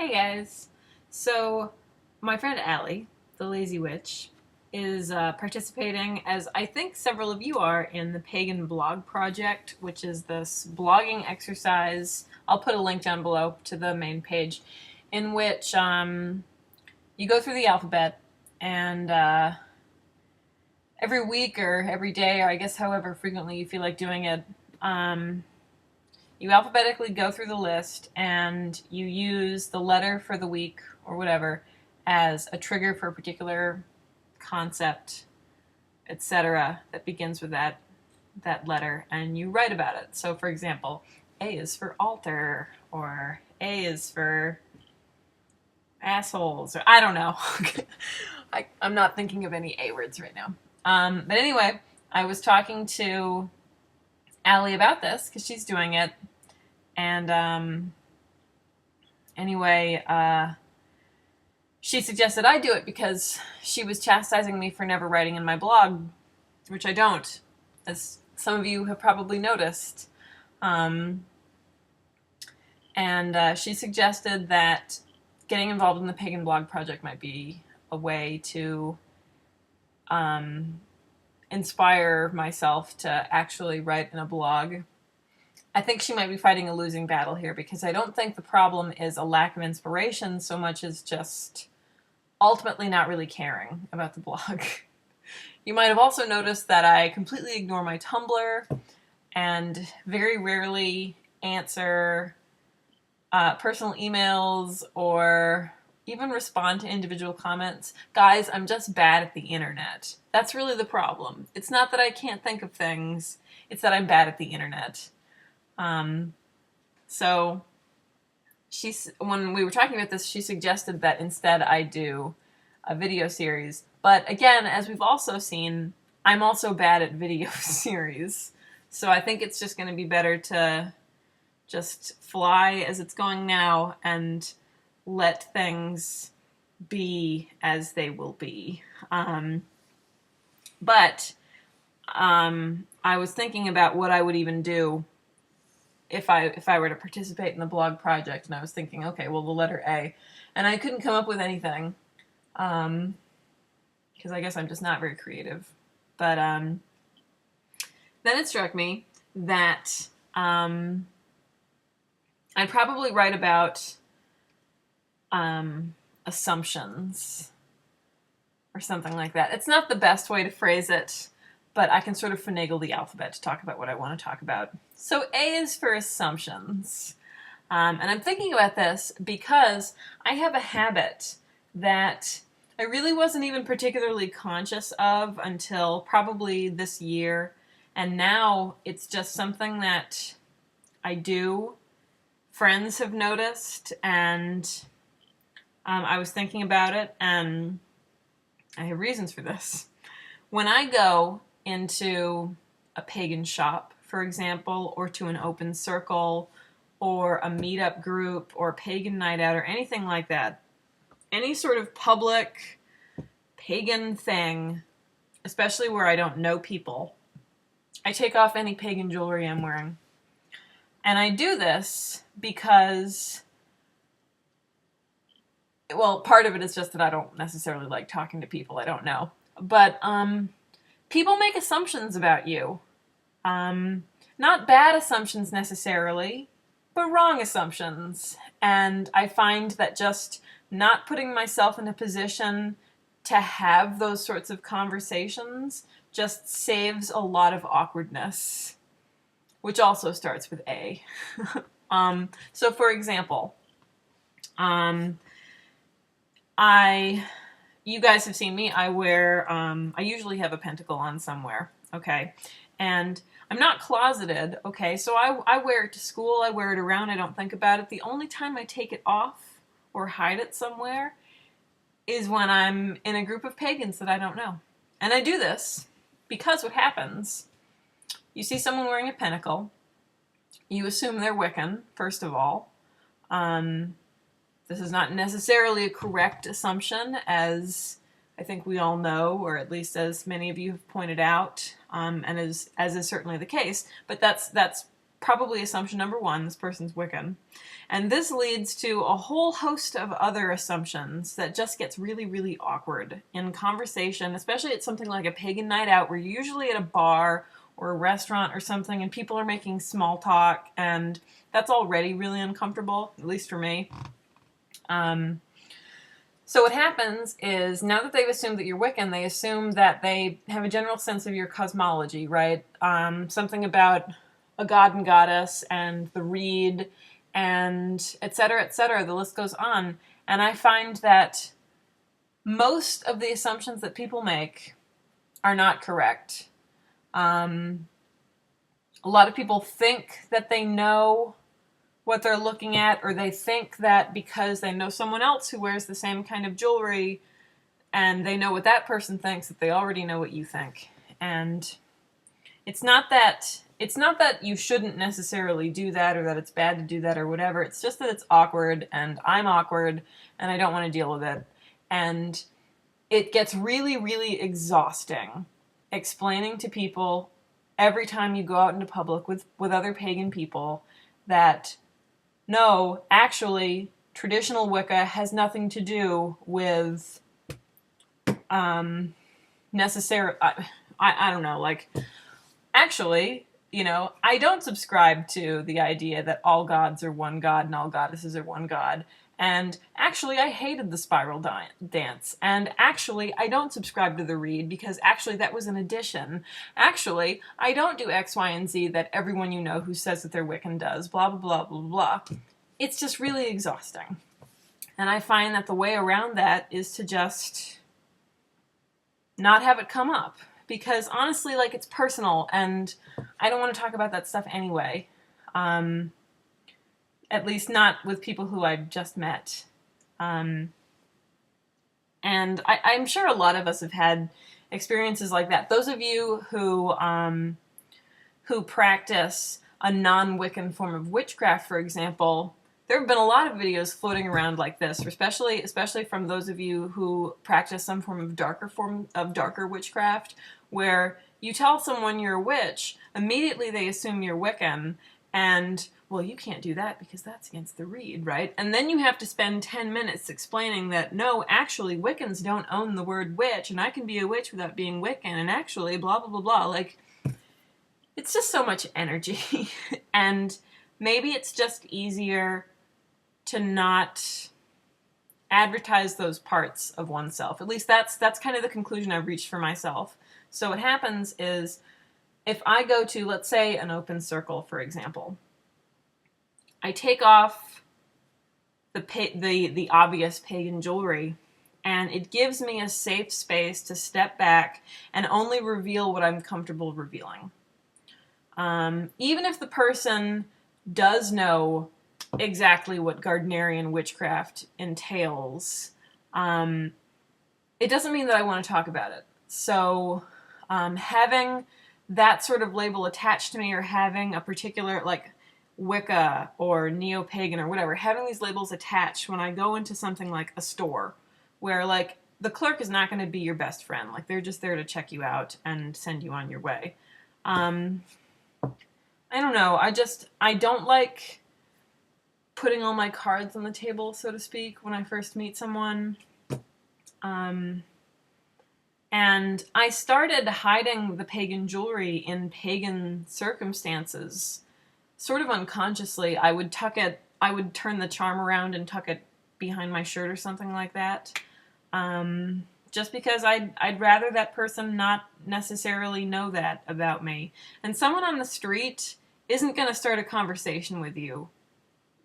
Hey guys. So, my friend Allie, the Lazy Witch, is participating, as I think several of you are, in the Pagan Blog Project, which is this blogging exercise. I'll put a link down below to the main page, in which you go through the alphabet and every week or every day, or I guess however frequently you feel like doing it, you alphabetically go through the list and you use the letter for the week or whatever as a trigger for a particular concept, etc., that begins with that letter, and you write about it. So, for example, A is for altar, or A is for assholes, or I don't know. I'm not thinking of any A words right now. But anyway, I was talking to Allie about this because she's doing it. And anyway, she suggested I do it because she was chastising me for never writing in my blog, which I don't, as some of you have probably noticed. And she suggested that getting involved in the Pagan Blog Project might be a way to inspire myself to actually write in a blog. I think she might be fighting a losing battle here, because I don't think the problem is a lack of inspiration so much as just ultimately not really caring about the blog. You might have also noticed that I completely ignore my Tumblr and very rarely answer personal emails or even respond to individual comments. Guys, I'm just bad at the internet. That's really the problem. It's not that I can't think of things, it's that I'm bad at the internet. So when we were talking about this, she suggested that instead I do a video series. But again, as we've also seen, I'm also bad at video series. So I think it's just going to be better to just fly as it's going now and let things be as they will be. But I was thinking about what I would even do if I were to participate in the blog project, and I was thinking, okay, well, the letter A, and I couldn't come up with anything, because I guess I'm just not very creative. But then it struck me that I'd probably write about assumptions or something like that. It's not the best way to phrase it, but I can sort of finagle the alphabet to talk about what I want to talk about. So A is for assumptions. And I'm thinking about this because I have a habit that I really wasn't even particularly conscious of until probably this year. And now it's just something that I do. Friends have noticed, and I was thinking about it, and I have reasons for this. When I go into a pagan shop, for example, or to an open circle, or a meetup group, or pagan night out, or anything like that, any sort of public pagan thing, especially where I don't know people, I take off any pagan jewelry I'm wearing. And I do this because, well, part of it is just that I don't necessarily like talking to people I don't know. But people make assumptions about you. Not bad assumptions necessarily, but wrong assumptions. And I find that just not putting myself in a position to have those sorts of conversations just saves a lot of awkwardness, which also starts with A. So for example, you guys have seen me, I usually have a pentacle on somewhere, okay? And I'm not closeted, okay? So I wear it to school, I wear it around, I don't think about it. The only time I take it off or hide it somewhere is when I'm in a group of pagans that I don't know. And I do this because what happens, you see someone wearing a pentacle, you assume they're Wiccan, first of all. This is not necessarily a correct assumption, as I think we all know, or at least as many of you have pointed out, and as is certainly the case. But that's probably assumption number one, this person's Wiccan. And this leads to a whole host of other assumptions that just gets really, really awkward in conversation, especially at something like a pagan night out where you're usually at a bar or a restaurant or something and people are making small talk, and that's already really uncomfortable, at least for me. So what happens is, now that they've assumed that you're Wiccan, they assume that they have a general sense of your cosmology, right? Something about a god and goddess and the reed and et cetera, the list goes on. And I find that most of the assumptions that people make are not correct. A lot of people think that they know what they're looking at, or they think that because they know someone else who wears the same kind of jewelry and they know what that person thinks, that they already know what you think. And it's not that you shouldn't necessarily do that or that it's bad to do that or whatever. It's just that it's awkward and I'm awkward and I don't want to deal with it. And it gets really, really exhausting explaining to people every time you go out into public with other pagan people that no, actually, traditional Wicca has nothing to do with necessary. I don't know, like, actually, you know, I don't subscribe to the idea that all gods are one god and all goddesses are one god. And actually, I hated the spiral dance. And actually, I don't subscribe to the reed because actually that was an addition. Actually, I don't do X, Y, and Z that everyone you know who says that they're Wiccan does. Blah, blah, blah, blah, blah. It's just really exhausting. And I find that the way around that is to just not have it come up. Because honestly, like, it's personal and I don't want to talk about that stuff anyway. At least not with people who I've just met. And I'm sure a lot of us have had experiences like that. Those of you who practice a non-Wiccan form of witchcraft, for example, there have been a lot of videos floating around like this, especially from those of you who practice some form of darker witchcraft, where you tell someone you're a witch, immediately they assume you're Wiccan, and well, you can't do that because that's against the reed, right? And then you have to spend 10 minutes explaining that, no, actually, Wiccans don't own the word witch, and I can be a witch without being Wiccan, and actually, blah, blah, blah, blah. Like, it's just so much energy. And maybe it's just easier to not advertise those parts of oneself. At least that's kind of the conclusion I've reached for myself. So what happens is, if I go to, let's say, an open circle, for example, I take off the obvious pagan jewelry, and it gives me a safe space to step back and only reveal what I'm comfortable revealing. Even if the person does know exactly what Gardnerian witchcraft entails, it doesn't mean that I want to talk about it. So having that sort of label attached to me, or having a particular, like, Wicca or neo-pagan or whatever, having these labels attached when I go into something like a store where, like, the clerk is not going to be your best friend. Like, they're just there to check you out and send you on your way. I don't know. I don't like putting all my cards on the table, so to speak, when I first meet someone. And I started hiding the pagan jewelry in pagan circumstances sort of unconsciously. I would turn the charm around and tuck it behind my shirt or something like that. Just because I'd rather that person not necessarily know that about me. And someone on the street isn't going to start a conversation with you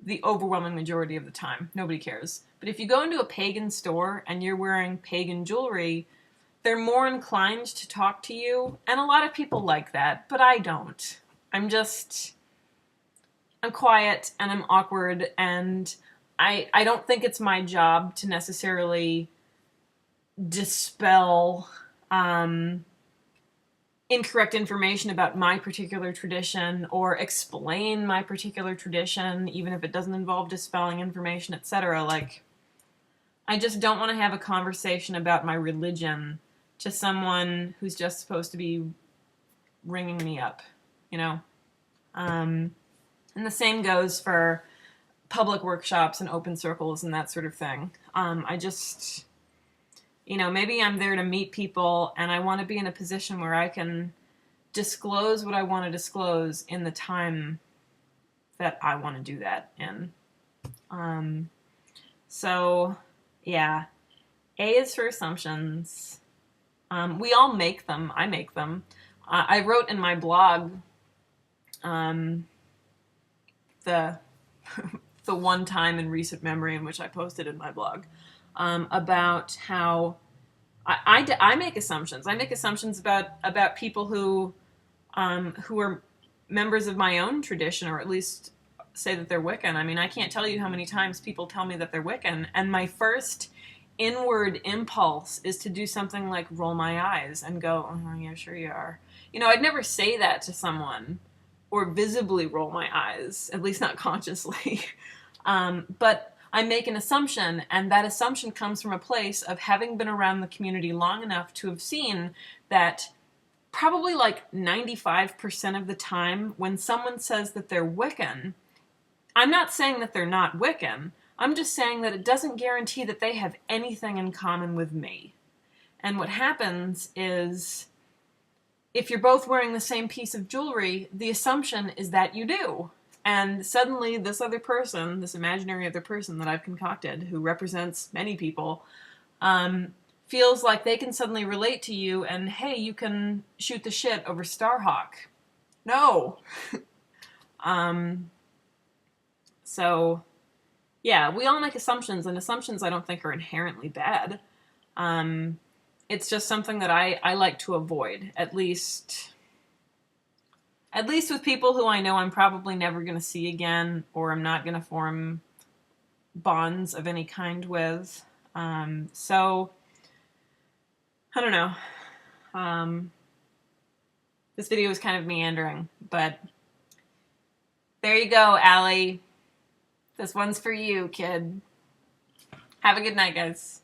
the overwhelming majority of the time. Nobody cares. But if you go into a pagan store and you're wearing pagan jewelry, they're more inclined to talk to you. And a lot of people like that, but I don't. I'm quiet and I'm awkward, and I don't think it's my job to necessarily dispel incorrect information about my particular tradition or explain my particular tradition, even if it doesn't involve dispelling information, etc. Like, I just don't want to have a conversation about my religion to someone who's just supposed to be ringing me up, you know? And the same goes for public workshops and open circles and that sort of thing. I just, maybe I'm there to meet people and I want to be in a position where I can disclose what I want to disclose in the time that I want to do that in. So, yeah. A is for assumptions. We all make them. I make them. I wrote in my blog the the one time in recent memory in which I posted in my blog about how I make assumptions. I make assumptions about people who are members of my own tradition, or at least say that they're Wiccan. I mean, I can't tell you how many times people tell me that they're Wiccan, and my first inward impulse is to do something like roll my eyes and go, oh, yeah, sure you are. I'd never say that to someone or visibly roll my eyes, at least not consciously. But I make an assumption, and that assumption comes from a place of having been around the community long enough to have seen that probably like 95% of the time when someone says that they're Wiccan, I'm not saying that they're not Wiccan. I'm just saying that it doesn't guarantee that they have anything in common with me. And what happens is, if you're both wearing the same piece of jewelry, the assumption is that you do. And suddenly this other person, this imaginary other person that I've concocted, who represents many people, feels like they can suddenly relate to you and, hey, you can shoot the shit over Starhawk. No. So, yeah, we all make assumptions, and assumptions I don't think are inherently bad. It's just something that I like to avoid, at least with people who I know I'm probably never going to see again, or I'm not going to form bonds of any kind with. So, I don't know. This video is kind of meandering, but there you go, Allie. This one's for you, kid. Have a good night, guys.